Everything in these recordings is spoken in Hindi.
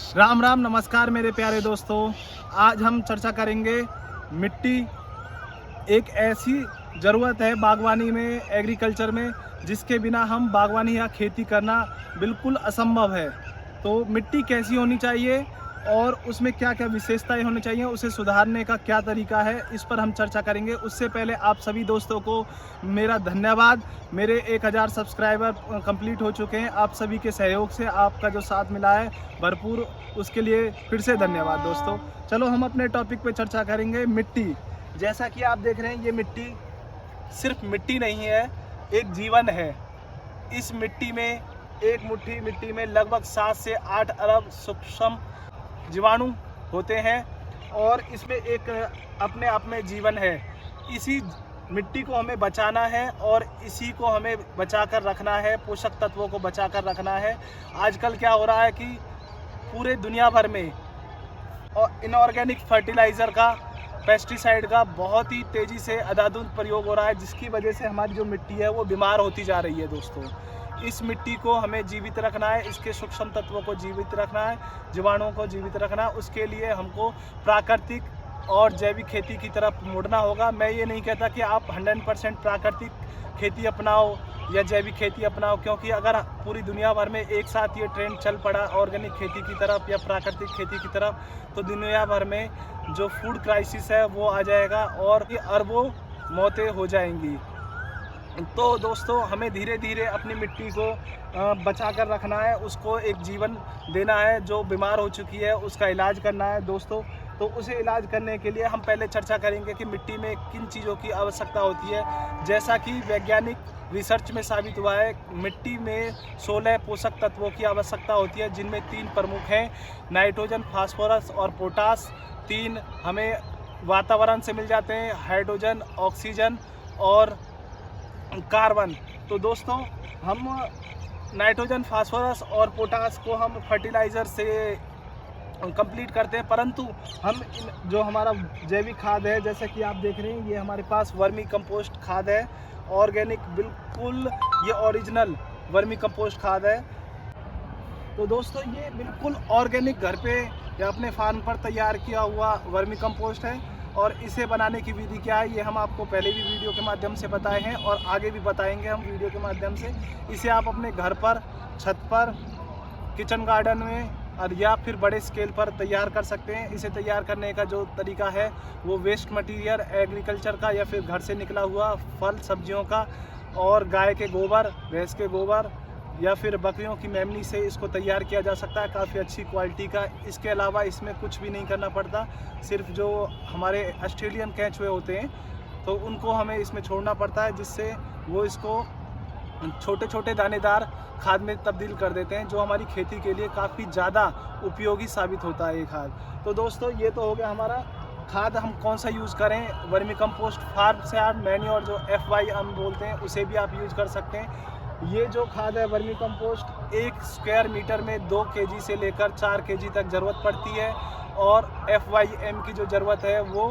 राम राम नमस्कार मेरे प्यारे दोस्तों। आज हम चर्चा करेंगे मिट्टी एक ऐसी ज़रूरत है बागवानी में, एग्रीकल्चर में, जिसके बिना हम बागवानी या खेती करना बिल्कुल असंभव है। तो मिट्टी कैसी होनी चाहिए और उसमें क्या क्या विशेषताएं होनी चाहिए, उसे सुधारने का क्या तरीका है, इस पर हम चर्चा करेंगे। उससे पहले आप सभी दोस्तों को मेरा धन्यवाद। मेरे 1000 सब्सक्राइबर कंप्लीट हो चुके हैं। आप सभी के सहयोग से आपका जो साथ मिला है भरपूर, उसके लिए फिर से धन्यवाद दोस्तों। चलो हम अपने टॉपिक पे चर्चा करेंगे। मिट्टी, जैसा कि आप देख रहे हैं, ये मिट्टी सिर्फ मिट्टी नहीं है, एक जीवन है। इस मिट्टी में, एक मुट्ठी मिट्टी में लगभग 7 से 8 अरब सूक्ष्म जीवाणु होते हैं और इसमें एक अपने आप में जीवन है। इसी मिट्टी को हमें बचाना है और इसी को हमें बचा कर रखना है, पोषक तत्वों को बचा कर रखना है। आजकल क्या हो रहा है कि पूरे दुनिया भर में और इनऑर्गेनिक फर्टिलाइज़र का, पेस्टिसाइड का बहुत ही तेज़ी से अंधाधुंध प्रयोग हो रहा है, जिसकी वजह से हमारी जो मिट्टी है वो बीमार होती जा रही है दोस्तों। इस मिट्टी को हमें जीवित रखना है, इसके सूक्ष्म तत्वों को जीवित रखना है, जीवाणुओं को जीवित रखना है। उसके लिए हमको प्राकृतिक और जैविक खेती की तरफ मुड़ना होगा। मैं ये नहीं कहता कि आप 100% प्राकृतिक खेती अपनाओ या जैविक खेती अपनाओ, क्योंकि अगर पूरी दुनिया भर में एक साथ ये ट्रेंड चल पड़ा ऑर्गेनिक खेती की तरफ या प्राकृतिक खेती की तरफ, तो दुनिया भर में जो फूड क्राइसिस है वो आ जाएगा और अरबों मौतें हो जाएंगी। तो दोस्तों, हमें धीरे धीरे अपनी मिट्टी को बचा कर रखना है, उसको एक जीवन देना है। जो बीमार हो चुकी है उसका इलाज करना है दोस्तों। तो उसे इलाज करने के लिए हम पहले चर्चा करेंगे कि मिट्टी में किन चीज़ों की आवश्यकता होती है। जैसा कि वैज्ञानिक रिसर्च में साबित हुआ है, मिट्टी में 16 पोषक तत्वों की आवश्यकता होती है, जिनमें 3 प्रमुख हैं: नाइट्रोजन, फास्फोरस और पोटास। 3 हमें वातावरण से मिल जाते हैं: हाइड्रोजन, ऑक्सीजन और कार्बन। तो दोस्तों, हम नाइट्रोजन, फास्फोरस और पोटास को हम फर्टिलाइज़र से कंप्लीट करते हैं, परंतु हम जो हमारा जैविक खाद है, जैसे कि आप देख रहे हैं, ये हमारे पास वर्मी कंपोस्ट खाद है, ऑर्गेनिक, बिल्कुल ये ओरिजिनल वर्मी कंपोस्ट खाद है। तो दोस्तों, ये बिल्कुल ऑर्गेनिक घर पे या अपने फार्म पर तैयार किया हुआ वर्मी कंपोस्ट है और इसे बनाने की विधि क्या है ये हम आपको पहले भी वीडियो के माध्यम से बताए हैं और आगे भी बताएंगे हम वीडियो के माध्यम से। इसे आप अपने घर पर, छत पर, किचन गार्डन में और या फिर बड़े स्केल पर तैयार कर सकते हैं। इसे तैयार करने का जो तरीका है वो वेस्ट मटेरियल एग्रीकल्चर का या फिर घर से निकला हुआ फल सब्जियों का और गाय के गोबर, भैंस के गोबर या फिर बकरियों की मेमनी से इसको तैयार किया जा सकता है, काफ़ी अच्छी क्वालिटी का। इसके अलावा इसमें कुछ भी नहीं करना पड़ता, सिर्फ जो हमारे ऑस्ट्रेलियन केंचुए होते हैं तो उनको हमें इसमें छोड़ना पड़ता है, जिससे वो इसको छोटे छोटे दानेदार खाद में तब्दील कर देते हैं, जो हमारी खेती के लिए काफ़ी ज़्यादा उपयोगी साबित होता है ये खाद। तो दोस्तों, ये तो हो गया हमारा खाद। हम कौन सा यूज़ करें? वर्मी कंपोस्ट, फार्म से आप मैन्योर जो FY हम बोलते हैं, उसे भी आप यूज़ कर सकते हैं। ये जो खाद है वर्मी कंपोस्ट, 1 स्क्वायर मीटर में 2 kg से लेकर 4 kg तक ज़रूरत पड़ती है और FYM की जो ज़रूरत है वो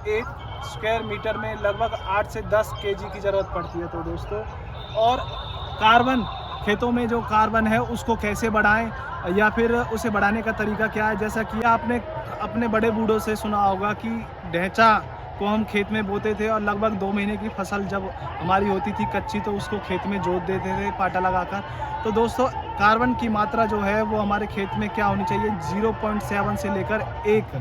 1 स्क्वायर मीटर में लगभग 8 से 10 kg की ज़रूरत पड़ती है। तो दोस्तों, और कार्बन, खेतों में जो कार्बन है उसको कैसे बढ़ाएं या फिर उसे बढ़ाने का तरीका क्या है? जैसा कि आपने अपने बड़े बूढ़ों से सुना होगा कि ढैंचा को हम खेत में बोते थे और लगभग 2 महीने की फसल जब हमारी होती थी कच्ची, तो उसको खेत में जोत देते थे पाटा लगाकर। तो दोस्तों, कार्बन की मात्रा जो है वो हमारे खेत में क्या होनी चाहिए? 0.7 से लेकर 1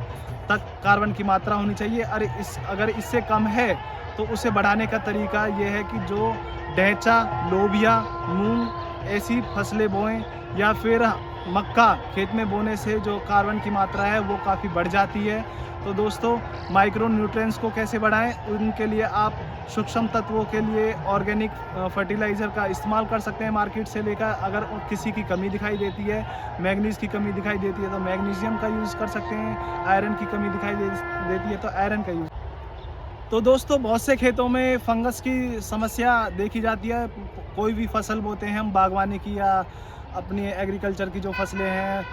तक कार्बन की मात्रा होनी चाहिए। अगर इससे कम है तो उसे बढ़ाने का तरीका ये है कि जो ढैंचा, लोबिया, मूंग ऐसी फसलें बोएं या फिर मक्का खेत में बोने से जो कार्बन की मात्रा है वो काफ़ी बढ़ जाती है। तो दोस्तों, माइक्रो न्यूट्रिएंट्स को कैसे बढ़ाएं? उनके लिए आप सूक्ष्म तत्वों के लिए ऑर्गेनिक फर्टिलाइज़र का इस्तेमाल कर सकते हैं मार्केट से लेकर। अगर किसी की कमी दिखाई देती है, मैग्नीज की कमी दिखाई देती है तो मैग्नीशियम का यूज़ कर सकते हैं। आयरन की कमी दिखाई देती है तो आयरन का यूज़। तो दोस्तों, बहुत से खेतों में फंगस की समस्या देखी जाती है। कोई भी फसल बोते हैं हम, बागवानी की या अपनी एग्रीकल्चर की जो फसलें हैं,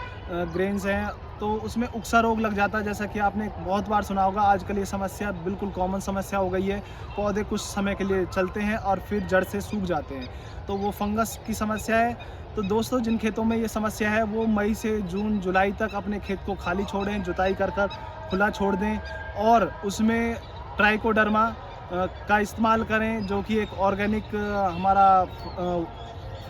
ग्रेन्स हैं, तो उसमें उकसा रोग लग जाता है, जैसा कि आपने बहुत बार सुना होगा। आजकल ये समस्या बिल्कुल कॉमन समस्या हो गई है। पौधे कुछ समय के लिए चलते हैं और फिर जड़ से सूख जाते हैं, तो वो फंगस की समस्या है। तो दोस्तों, जिन खेतों में ये समस्या है वो मई से जून जुलाई तक अपने खेत को खाली छोड़ें, जुताई कर खुला छोड़ दें और उसमें ट्राइकोडर्मा का इस्तेमाल करें, जो कि एक ऑर्गेनिक हमारा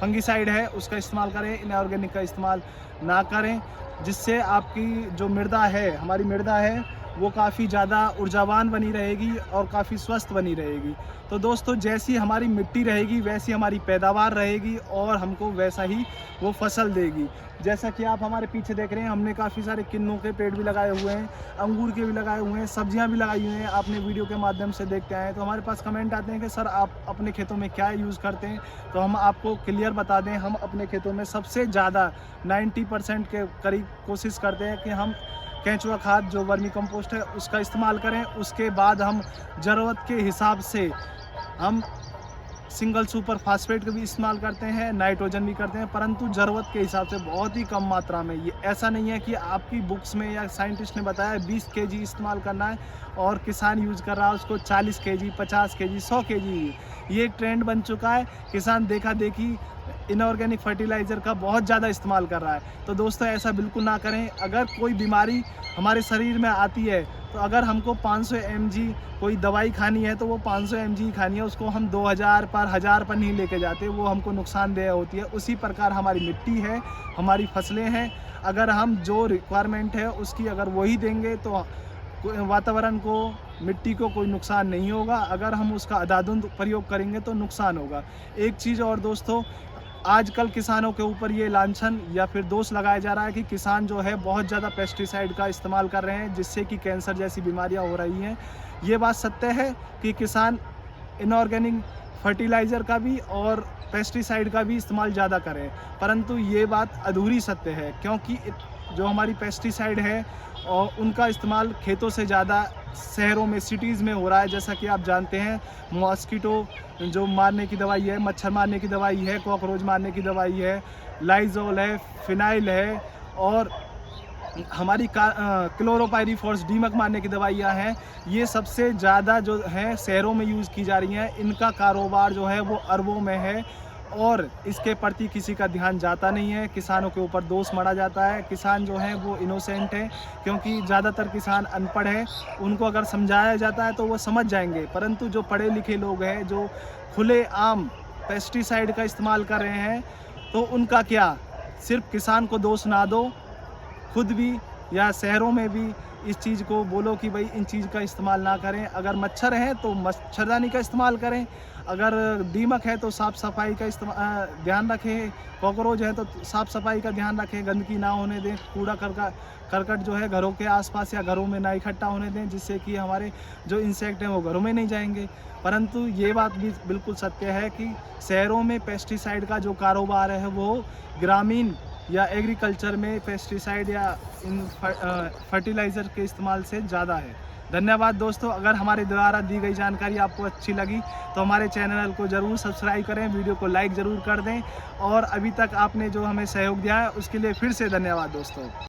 फंगिसाइड है, उसका इस्तेमाल करें। इनऑर्गेनिक का इस्तेमाल ना करें, जिससे आपकी जो मृदा है, हमारी मृदा है, वो काफ़ी ज़्यादा ऊर्जावान बनी रहेगी और काफ़ी स्वस्थ बनी रहेगी। तो दोस्तों, जैसी हमारी मिट्टी रहेगी वैसी हमारी पैदावार रहेगी और हमको वैसा ही वो फसल देगी। जैसा कि आप हमारे पीछे देख रहे हैं, हमने काफ़ी सारे किन्नों के पेड़ भी लगाए हुए हैं, अंगूर के भी लगाए हुए हैं, सब्जियां भी लगाई हुई हैं। आपने वीडियो के माध्यम से देखते आए हैं, तो हमारे पास कमेंट आते हैं कि सर आप अपने खेतों में क्या यूज़ करते हैं, तो हम आपको क्लियर बता दें। हम अपने खेतों में सबसे ज़्यादा 90% के करीब कोशिश करते हैं कि हम केंचुआ खाद, जो वर्मी कंपोस्ट है, उसका इस्तेमाल करें। उसके बाद हम ज़रूरत के हिसाब से हम सिंगल सुपर फास्फेट का भी इस्तेमाल करते हैं, नाइट्रोजन भी करते हैं, परंतु ज़रूरत के हिसाब से बहुत ही कम मात्रा में। ये ऐसा नहीं है कि आपकी बुक्स में या साइंटिस्ट ने बताया 20 केजी इस्तेमाल करना है और किसान यूज़ कर रहा है उसको 40 केजी, 50 केजी, 100 केजी। ये एक ट्रेंड बन चुका है। किसान देखा देखी इनऑर्गेनिक फर्टिलाइज़र का बहुत ज़्यादा इस्तेमाल कर रहा है। तो दोस्तों, ऐसा बिल्कुल ना करें। अगर कोई बीमारी हमारे शरीर में आती है, तो अगर हमको 500 mg कोई दवाई खानी है तो वो 500 mg ही खानी है, उसको हम 2000 पर 1000 पर नहीं लेके जाते, वो हमको नुकसानदेह होती है। उसी प्रकार हमारी मिट्टी है, हमारी फसलें हैं, अगर हम जो रिक्वायरमेंट है उसकी अगर वही देंगे तो वातावरण को, मिट्टी को कोई नुकसान नहीं होगा। अगर हम उसका अंधाधुंध प्रयोग करेंगे तो नुकसान होगा। एक चीज़ और दोस्तों, आजकल किसानों के ऊपर ये लांछन या फिर दोष लगाया जा रहा है कि किसान जो है बहुत ज़्यादा पेस्टिसाइड का इस्तेमाल कर रहे हैं, जिससे कि कैंसर जैसी बीमारियां हो रही हैं। ये बात सत्य है कि किसान इनऑर्गेनिक फर्टिलाइज़र का भी और पेस्टिसाइड का भी इस्तेमाल ज़्यादा करें, परंतु ये बात अधूरी सत्य है, क्योंकि जो हमारी पेस्टिसाइड है और उनका इस्तेमाल खेतों से ज़्यादा शहरों में, सिटीज़ में हो रहा है। जैसा कि आप जानते हैं, मॉस्किटो जो मारने की दवाई है, मच्छर मारने की दवाई है, कॉकरोच मारने की दवाई है, लाइजोल है, फिनाइल है और हमारी क्लोरोपाइरीफॉस दीमक मारने की दवाइयाँ हैं। ये सबसे ज़्यादा जो है शहरों में यूज़ की जा रही हैं। इनका कारोबार जो है वो अरबों में है और इसके प्रति किसी का ध्यान जाता नहीं है। किसानों के ऊपर दोष मढ़ा जाता है। किसान जो है वो इनोसेंट है, क्योंकि ज़्यादातर किसान अनपढ़ है। उनको अगर समझाया जाता है तो वो समझ जाएंगे, परंतु जो पढ़े लिखे लोग हैं, जो खुलेआम पेस्टिसाइड का इस्तेमाल कर रहे हैं, तो उनका क्या। सिर्फ किसान को दोष ना दो, खुद भी या शहरों में भी इस चीज़ को बोलो कि भाई इन चीज़ का इस्तेमाल ना करें। अगर मच्छर है तो मच्छरदानी का इस्तेमाल करें, अगर दीमक है तो साफ़ सफाई का ध्यान रखें, कॉकरोच है तो साफ़ सफाई का ध्यान रखें, गंदगी ना होने दें, कूड़ा करकट जो है घरों के आसपास या घरों में ना इकट्ठा होने दें, जिससे कि हमारे जो इंसेक्ट हैं वो घरों में नहीं जाएंगे। परंतु ये बात भी बिल्कुल सत्य है कि शहरों में पेस्टिसाइड का जो कारोबार है वो ग्रामीण या एग्रीकल्चर में पेस्टिसाइड या इन फर्टिलाइज़र के इस्तेमाल से ज़्यादा है। धन्यवाद दोस्तों। अगर हमारे द्वारा दी गई जानकारी आपको अच्छी लगी तो हमारे चैनल को ज़रूर सब्सक्राइब करें, वीडियो को लाइक ज़रूर कर दें और अभी तक आपने जो हमें सहयोग दिया है उसके लिए फिर से धन्यवाद दोस्तों।